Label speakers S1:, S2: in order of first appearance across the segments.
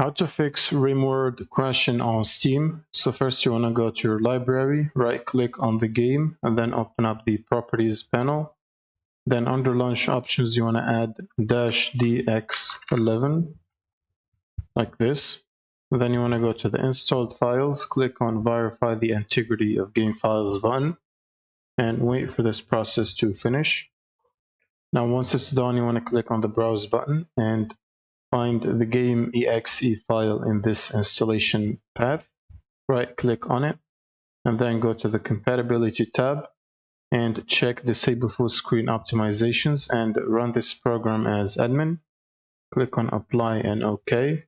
S1: How to fix RimWorld crashing on Steam. So first you want to go to your library, right click on the game, and then open up the properties panel. Then under launch options you want to add -dx11 like this. And then you want to go to the installed files, click on verify the integrity of game files button, and wait for this process to finish. Now once it's done, you want to click on the browse button and find the game exe file in this installation path. Right click on it and then go to the compatibility tab and check disable full screen optimizations and run this program as admin. Click on apply and OK.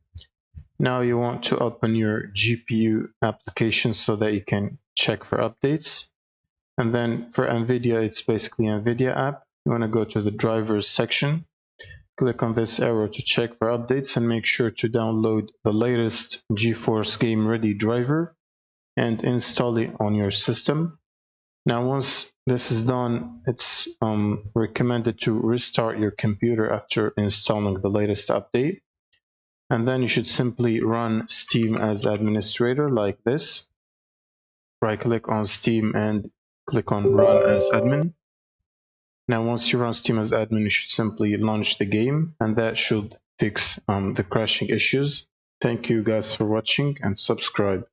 S1: Now you want to open your GPU application so that you can check for updates. And then for NVIDIA, it's basically NVIDIA app. You want to go to the drivers section. Click on this arrow to check for updates and make sure to download the latest GeForce Game Ready driver and install it on your system. Now once this is done, it's recommended to restart your computer after installing the latest update. And then you should simply run Steam as administrator like this. Right click on Steam and click on run as admin. Now once you run Steam as admin, you should simply launch the game, and that should fix the crashing issues. Thank you guys for watching, and subscribe.